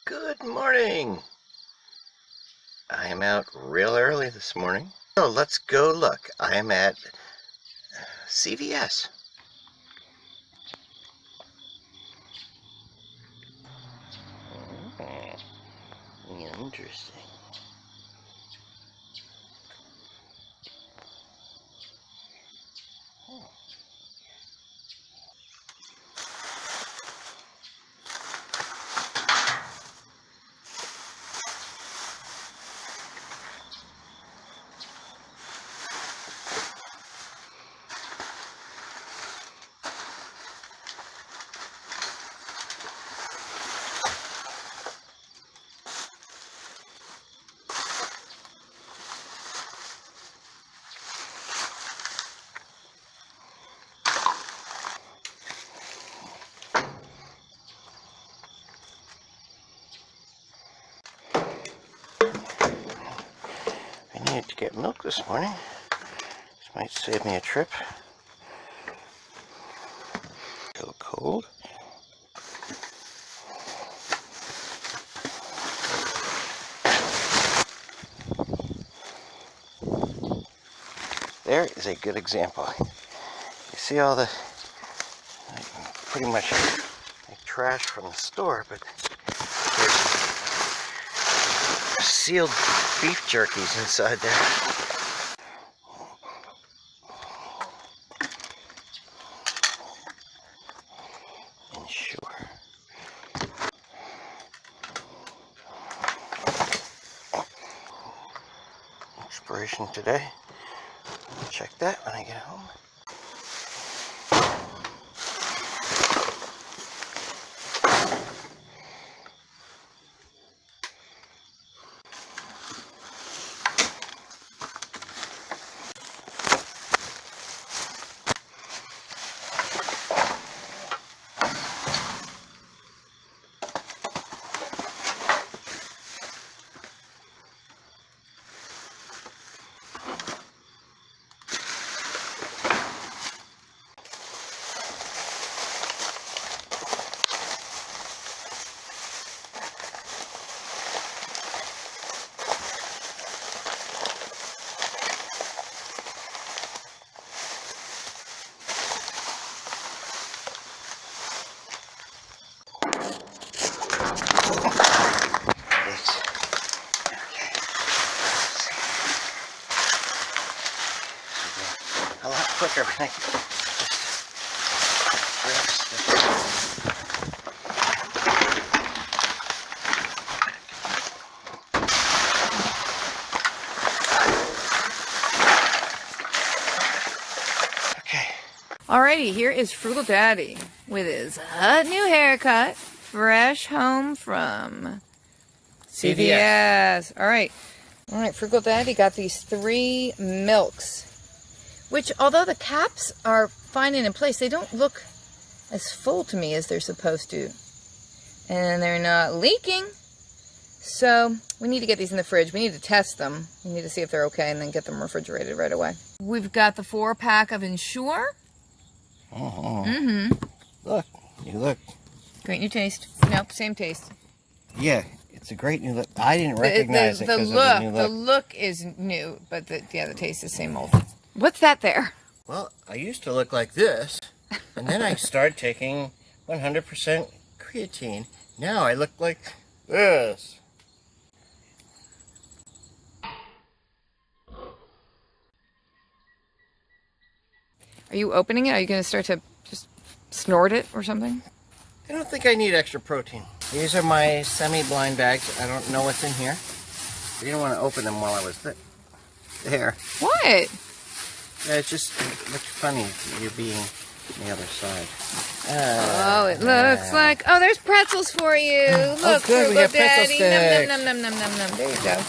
Good morning. I am out real early this morning. So let's go look. I am at CVS. Interesting. I needed to get milk this morning. This might save me a trip. Still cold. There is a good example. You see all the pretty much like trash from the store, but there's sealed beef jerkies inside there. Ensure. Expiration today. I'll check that when I get home. A lot quicker when I Okay. Alrighty, here is Frugal Daddy with his hot new haircut, fresh home from CVS. Alright, Frugal Daddy got these 3 milks, which although the caps are fine and in place, they don't look as full to me as they're supposed to. And they're not leaking. So we need to get these in the fridge. We need to test them. We need to see if they're okay and then get them refrigerated right away. We've got the 4-pack of Ensure. Look, you look. Great new taste. Nope, same taste. Yeah, it's a great new look. I didn't recognize it because of the new look. The look is new, but the taste is same old. What's that there? Well, I used to look like this, and then I started taking 100% creatine. Now I look like this. Are you opening it? Are you going to start to just snort it or something? I don't think I need extra protein. These are my semi-blind bags. I don't know what's in here. I didn't want to open them while I was there. What? Yeah, it just looks funny, you being on the other side. Oh, it looks like... Oh, there's pretzels for you. Look, good, we Frugal got pretzel Daddy. sticks. Nom, nom, nom, nom, nom, nom. There you go.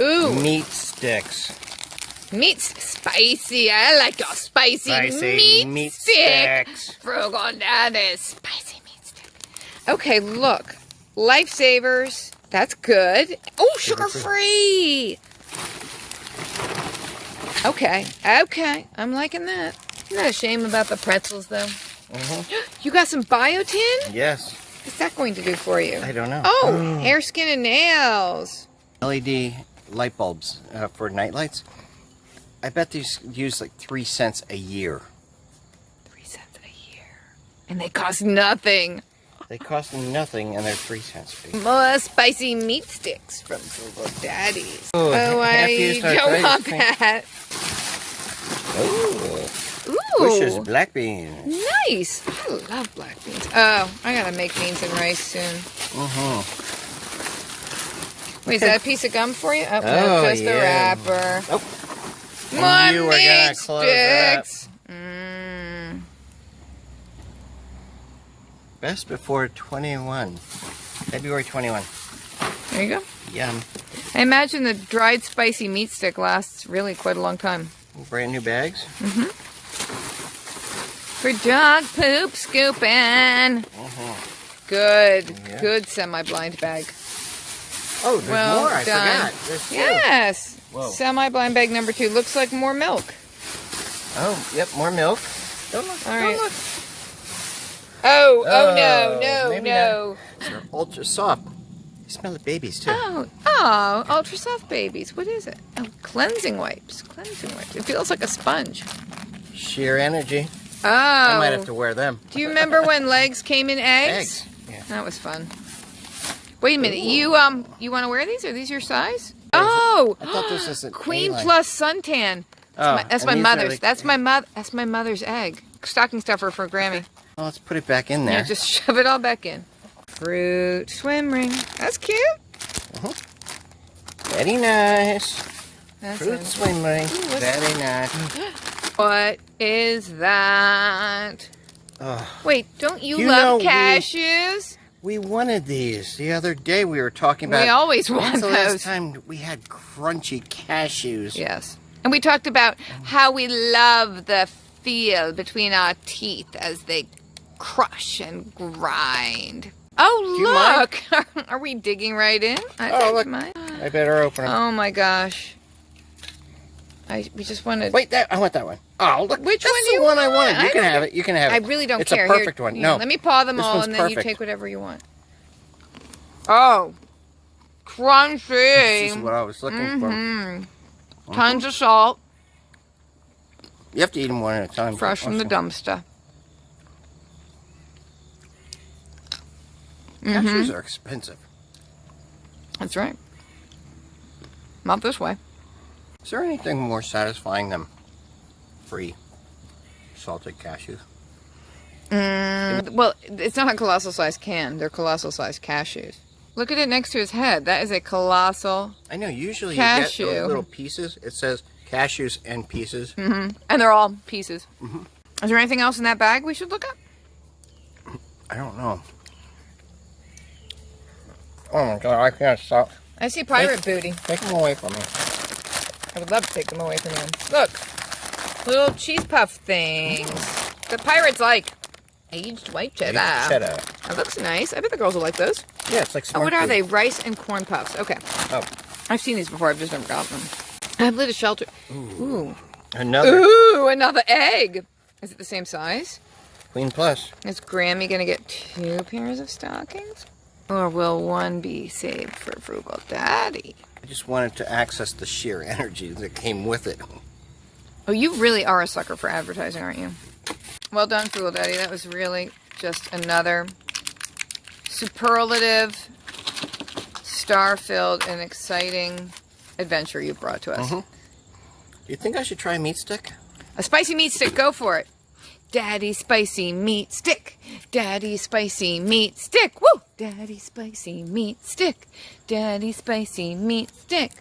Ooh. Meat sticks. Meat's spicy. I like your spicy meat sticks. Frugal Daddy. Spicy meat stick. Okay, look. Lifesavers. That's good. Oh, sugar-free. Okay. I'm liking that. Isn't that a shame about the pretzels, though? You got some biotin? Yes. What's that going to do for you? I don't know. Oh, hair, skin, and nails. LED light bulbs for night lights. I bet these use like 3 cents a year. 3 cents a year. And they cost nothing. They cost nothing and they're 3 cents a year. More spicy meat sticks from Frugal Daddies. Oh, I don't want that. Oh, Ooh. Bush's black beans. Nice. I love black beans. Oh, I gotta make beans and rice soon. Wait, is that a piece of gum for you? Oh, no, just the wrapper. Oh. More You were meat gonna close it up. sticks. Best before 21. February 21. There you go. Yum. I imagine the dried spicy meat stick lasts really quite a long time. Brand new bags. For dog poop scooping. Good. Yeah. Good semi-blind bag. Oh, there's Well more. I done. forgot. There's two. Yes. Whoa. Semi-blind bag number 2. Looks like more milk. Oh, yep, more milk. Don't look. All Don't right. look. Oh, Oh, no, maybe no. They're ultra soft. You smell the babies too. Oh, ultra soft babies. What is it? Oh, cleansing wipes. Cleansing wipes. It feels like a sponge. Sheer energy. Oh. I might have to wear them. Do you remember when legs came in eggs? Eggs. Yeah. That was fun. Wait a minute. You want to wear these? Are these your size? Oh, I thought this was an Queen A-line. Plus suntan. That's and my these are mother's. like- That's my mother's egg. Stocking stuffer for Grammy. Well, let's put it back in there. Yeah, just shove it all back in. Fruit swim ring. That's cute. Very nice. That's Fruit nice. swim ring. what's- Very nice. What is that? Oh, Wait, don't you You love know, cashews? we wanted these the other day. We were talking about. We always want when's the last those. time we had crunchy cashews? Yes. And we talked about how we love the feel between our teeth as they crush and grind. Oh, you look! Are we digging right in? I Oh, think look. mine. I better open them. Oh my gosh. We just wanted. Wait, I want that one. Oh, look. Which that's one the do you one I want? wanted. You I can don't- have it. You can have I it. really don't it's care. It's a perfect Here, one. you No. know, let me paw them this all one's and then you perfect. take whatever you want. Oh. Crunchy. This is what I was looking for. Tons of salt. You have to eat them one at a time. Fresh from the dumpster. Cashews are expensive. That's right. Not this way. Is there anything more satisfying than free salted cashews? Well, it's not a colossal size can. They're colossal size cashews. Look at it next to his head. That is a colossal. I know. Usually Cashew. you get those little pieces. It says cashews and pieces. And they're all pieces. Is there anything else in that bag we should look up? I don't know. Oh my god! I can't stop. I see pirate booty. Take them away from me. I would love to take them away from him. Look. Little cheese puff things. The pirates like aged white cheddar. Cheddar. That looks nice. I bet the girls will like those. Yeah, it's like Oh, smart what are food. they? Rice and corn puffs. Okay. Oh, I've seen these before. I've just never gotten them. I've lit a shelter. Ooh. another Ooh, another egg. Is it the same size? Queen Plus. Is Grammy going to get 2 pairs of stockings? Or will one be saved for Frugal Daddy? I just wanted to access the sheer energy that came with it. Oh, you really are a sucker for advertising, aren't you? Well done, Frugal Daddy. That was really just another superlative, star-filled, and exciting adventure you brought to us. Do you think I should try a meat stick? A spicy meat stick, go for it. Daddy spicy meat stick. Daddy spicy meat stick. Woo! Daddy spicy meat stick. Daddy spicy meat stick.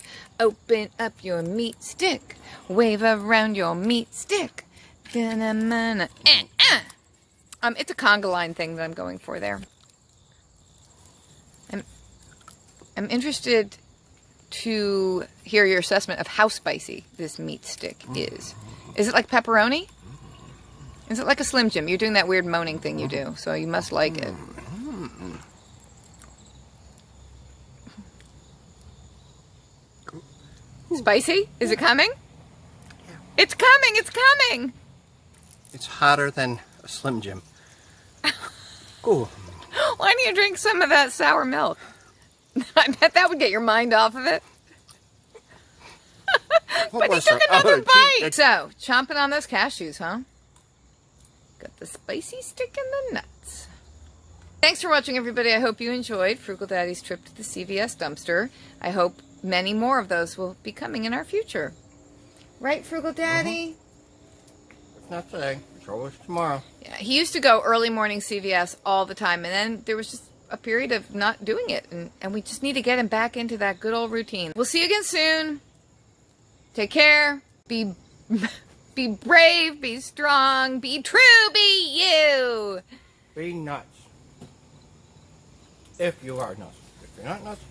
Open up your meat stick. Wave around your meat stick. Da-na-ma-na. It's a conga line thing that I'm going for there. I'm interested to hear your assessment of how spicy this meat stick is. Is it like pepperoni? Is it like a Slim Jim? You're doing that weird moaning thing you do, so you must like it. Spicy? Is it coming? It's coming! It's coming! It's hotter than a Slim Jim. Ooh. Why don't you drink some of that sour milk? I bet that would get your mind off of it. But he took another bite. So, chomping on those cashews, huh? Got the spicy stick in the nuts. Thanks for watching, everybody. I hope you enjoyed Frugal Daddy's trip to the CVS dumpster. I hope many more of those will be coming in our future. Right, Frugal Daddy? If not today, it's always tomorrow. Yeah, he used to go early morning CVS all the time, and then there was just a period of not doing it, and we just need to get him back into that good old routine. We'll see you again soon. Take care. Be brave. Be strong. Be true. Be you. Be nuts. If you are nuts. If you're not nuts,